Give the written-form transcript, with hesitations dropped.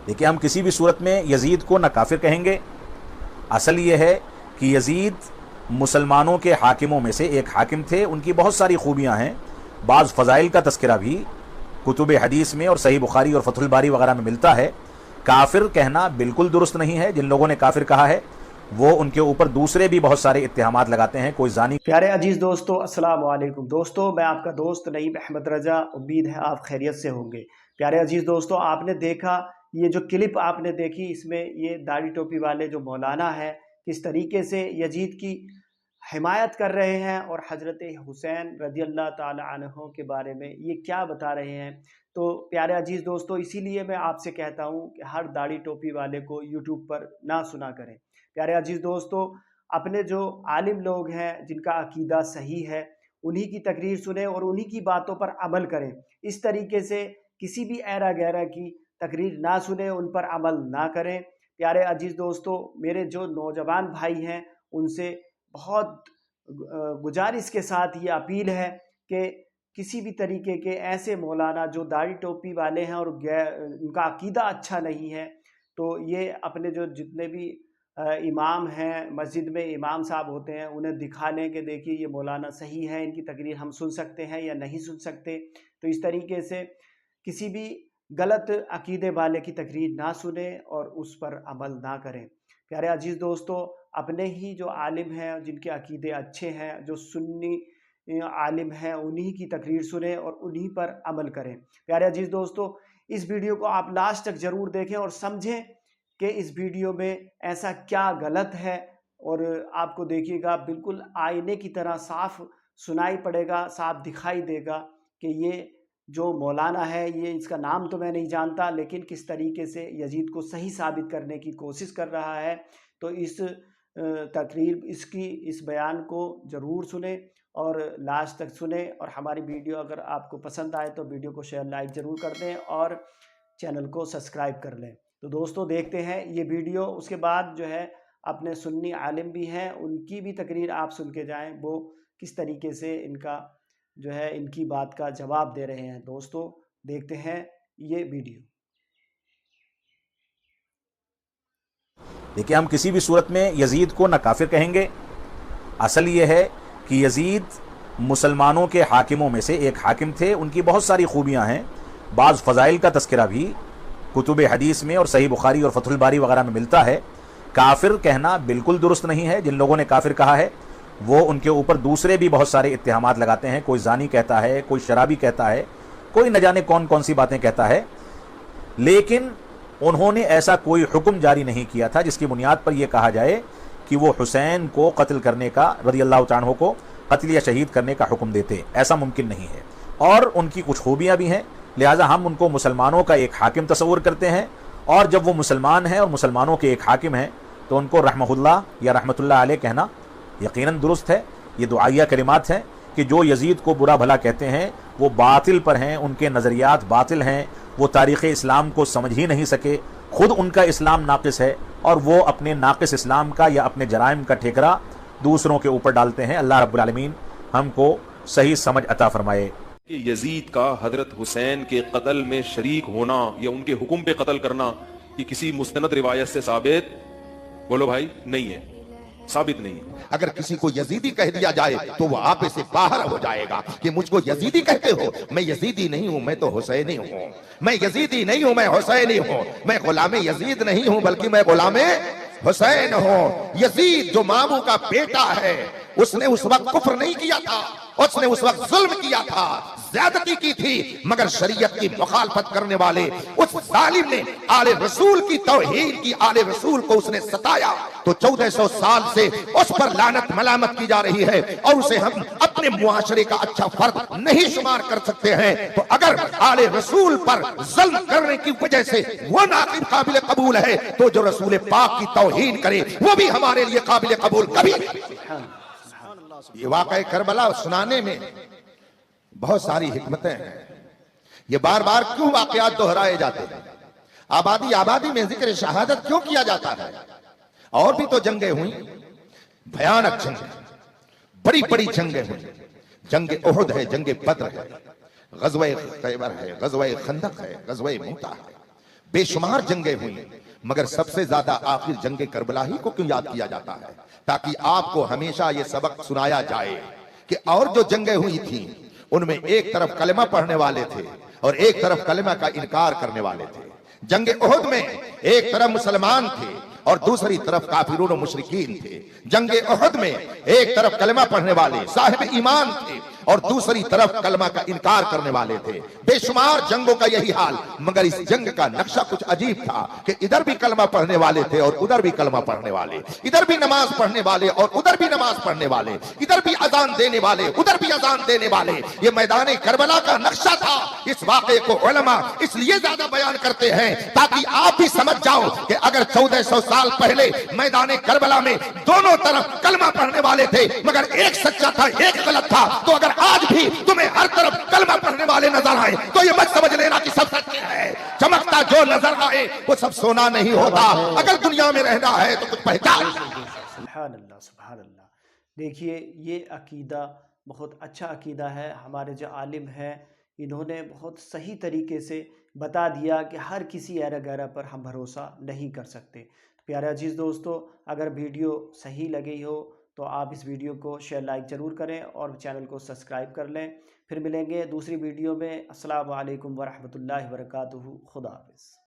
देखिए, हम किसी भी सूरत में यजीद को न काफिर कहेंगे। असल ये है कि यजीद मुसलमानों के हाकिमों में से एक हाकिम थे। उनकी बहुत सारी खूबियां हैं। बाज़ फ़ज़ाइल का तज़किरा भी कुतुब हदीस में और सही बुखारी और फ़तहुल बारी वगैरह में मिलता है। काफिर कहना बिल्कुल दुरुस्त नहीं है। जिन लोगों ने काफिर कहा है वो उनके ऊपर दूसरे भी बहुत सारे इत्तेहामात लगाते हैं। कोई जानी। प्यारे अजीज दोस्तों, अस्सलाम वालेकुम। दोस्तों, मैं आपका दोस्त नईम अहमद रजा। उम्मीद है आप खैरियत से होंगे। प्यारे अजीज दोस्तों, आपने देखा ये जो क्लिप आपने देखी, इसमें ये दाढ़ी टोपी वाले जो मौलाना है किस तरीके से यजीद की हिमायत कर रहे हैं और हज़रत हुसैन रज़ी अल्लाह ताला अन्हु के बारे में ये क्या बता रहे हैं। तो प्यारे अजीज़ दोस्तों, इसीलिए मैं आपसे कहता हूँ कि हर दाढ़ी टोपी वाले को यूट्यूब पर ना सुना करें। प्यारे अजीज़ दोस्तों, अपने जो आलिम लोग हैं जिनका अकीदा सही है, उन्हीं की तकरीर सुने और उन्हीं की बातों पर अमल करें। इस तरीके से किसी भी ऐरा गैरा की तकरीर ना सुने, उन पर अमल ना करें। प्यारे अजीज़ दोस्तों, मेरे जो नौजवान भाई हैं उनसे बहुत गुजारिश के साथ ये अपील है कि किसी भी तरीके के ऐसे मौलाना जो दाढ़ी टोपी वाले हैं और उनका अकीदा अच्छा नहीं है, तो ये अपने जो जितने भी इमाम हैं, मस्जिद में इमाम साहब होते हैं, उन्हें दिखा लें कि देखिए ये मौलाना सही है, इनकी तकरीर हम सुन सकते हैं या नहीं सुन सकते। तो इस तरीके से किसी भी गलत अकीदे वाले की तकरीर ना सुने और उस पर अमल ना करें। प्यारे अजीज़ दोस्तों, अपने ही जो आलिम हैं जिनके अकीदे अच्छे हैं, जो सुन्नी आलिम हैं, उन्हीं की तकरीर सुने और उन्हीं पर अमल करें। प्यारे अजीज़ दोस्तों, इस वीडियो को आप लास्ट तक ज़रूर देखें और समझें कि इस वीडियो में ऐसा क्या गलत है, और आपको देखिएगा बिल्कुल आईने की तरह साफ सुनाई पड़ेगा, साफ दिखाई देगा कि ये जो मौलाना है, ये इसका नाम तो मैं नहीं जानता, लेकिन किस तरीके से यजीद को सही साबित करने की कोशिश कर रहा है। तो इस तकरीर इस बयान को ज़रूर सुने और लास्ट तक सुने। और हमारी वीडियो अगर आपको पसंद आए तो वीडियो को शेयर लाइक ज़रूर कर दें और चैनल को सब्सक्राइब कर लें। तो दोस्तों, देखते हैं ये वीडियो। उसके बाद जो है अपने सुन्नी आलिम भी हैं, उनकी भी तकरीर आप सुन के जाएँ, वो किस तरीके से इनका जो है इनकी बात का जवाब दे रहे हैं। दोस्तों, देखते हैं ये वीडियो। देखिए, हम किसी भी सूरत में यजीद को न काफिर कहेंगे। असल ये है कि यजीद मुसलमानों के हाकिमों में से एक हाकिम थे। उनकी बहुत सारी खूबियां हैं। बाज़ फ़ज़ाइल का तज़किरा भी कुतुब हदीस में और सही बुखारी और फ़तहुल बारी वगैरह में मिलता है। काफिर कहना बिल्कुल दुरुस्त नहीं है। जिन लोगों ने काफिर कहा है वो उनके ऊपर दूसरे भी बहुत सारे इत्तेहामात लगाते हैं। कोई जानी कहता है, कोई शराबी कहता है, कोई न जाने कौन कौन सी बातें कहता है। लेकिन उन्होंने ऐसा कोई हुक्म जारी नहीं किया था जिसकी बुनियाद पर यह कहा जाए कि वो हुसैन को कत्ल करने का, रज़ी अल्लाह तआला अन्हु को कत्ल या शहीद करने का हुक्म देते। ऐसा मुमकिन नहीं है। और उनकी कुछ खूबियाँ भी हैं, लिहाजा हम उनको मुसलमानों का एक हाकिम तस्वुर करते हैं। और जब वो मुसलमान हैं और मुसलमानों के एक हाकिम हैं तो उनको रहमहुल्लाह या रहमतुल्लाह अलैह कहना यकीनन दुरुस्त है। ये दुआया कलिमात हैं कि जो यजीद को बुरा भला कहते हैं वो बातिल पर हैं, उनके नज़रियात बातिल हैं, वो तारीख़ इस्लाम को समझ ही नहीं सके, खुद उनका इस्लाम नाक़िस है और वो अपने नाक़िस इस्लाम का या अपने जराइम का ठेकरा दूसरों के ऊपर डालते हैं। अल्लाह रब्बुल आलमीन हमको सही समझ अता फरमाए। यजीद का हजरत हुसैन के कत्ल में शरीक होना या उनके हुक्म पे कत्ल करना ये किसी मुस्तनद रिवायत से साबित, बोलो भाई, नहीं है, साबित नहीं। अगर किसी को यजीदी कह दिया जाए तो वो आपे से बाहर हो जाएगा कि मुझको यजीदी कहते हो। मैं यजीदी नहीं हूं, मैं तो हुसैनी हूं। मैं यजीदी नहीं हूं, मैं हुसैनी हूं। मैं गुलामे यजीद नहीं हूं बल्कि मैं गुलामे हुसैन हूं। यजीद जो मामू का बेटा है, उसने उस वक्त कुफ्र नहीं किया था, उसने उस वक्त जुल्म किया था, ज्यादती की थी, मगर शरीयत की मुखालफत करने वाले उस जालिम ने आले रसूल की तौहीन की, आले रसूल को उसने सताया। तो 1400 साल से उस पर लानत मलामत की जा रही है और उसे हम अपने मुआशरे का अच्छा फर्द नहीं शुमार कर सकते हैं। तो अगर आले रसूल पर जुल्म करने की वजह से वो नाकिब काबिल कबूल है, तो जो रसूल पाक की तौहीन करे वो भी हमारे लिए काबिल कबूल कभी नहीं। ये वाक़या करबला सुनाने में बहुत सारी हिकमतें हैं। ये बार बार क्यों वाक़यात दोहराए जाते हैं? आबादी आबादी में जिक्र शहादत क्यों किया जाता है? और भी तो जंगें हुई, भयानक जंगें, बड़ी बड़ी जंगें हुई। जंग उहुद है, जंग बद्र है, गज़वे खैबर है, गज़वे खंदक है, गज़वे मूता है। बेशुमार जंगें हुई, मगर सबसे ज्यादा आखिर जंगे करबला ही को क्यों याद किया जाता है? ताकि आपको हमेशा ये सबक सुनाया जाए कि और जो जंगें हुई थी उनमें एक तरफ कलमा पढ़ने वाले थे और एक तरफ कलमा का इनकार करने वाले थे। जंगे उहद में एक तरफ मुसलमान थे और दूसरी तरफ काफिरून और मुशरिकीन थे। जंगे उहद में एक तरफ कलमा पढ़ने वाले साहिब ईमान थे और दूसरी तरफ कलमा का इनकार करने वाले थे। बेशुमार जंगों का यही हाल, मगर इस जंग का नक्शा कुछ अजीब था कि इधर भी कलमा पढ़ने वाले थे और उधर भी कलमा पढ़ने वाले, इधर भी नमाज पढ़ने वाले और उधर भी नमाज पढ़ने वाले, इधर भी अजान देने वाले उधर भी अजान देने वाले। ये मैदान करबला का नक्शा था। इस वाक़े को उलमा इसलिए ज्यादा बयान करते हैं ताकि आप भी समझ जाओ कि अगर 1400 साल पहले मैदान करबला में दोनों तरफ कलमा पढ़ने वाले थे मगर एक सच्चा था एक गलत था, तो अगर आज भी तुम्हें हर तरफ कलमा पढ़ने वाले नजर आए तो ये मत समझ लेना कि सब सच है। चमकता जो नजर आए वो सब सोना नहीं होता। अगर दुनिया में रहना है तो कुछ पहचान। सुभान अल्लाह, सुभान अल्लाह। देखिए ये अकीदा बहुत अच्छा अकीदा है। हमारे जो आलिम हैं इन्होंने बहुत सही तरीके से बता दिया कि हर किसी ऐरा गैरा पर हम भरोसा नहीं कर सकते। प्यारे अजीज़ दोस्तों, अगर वीडियो सही लगी हो तो आप इस वीडियो को शेयर लाइक ज़रूर करें और चैनल को सब्सक्राइब कर लें। फिर मिलेंगे दूसरी वीडियो में। अस्सलामु अलैकुम वरहमतुल्लाहि वबरकातुहू। खुदा हाफ़िज़।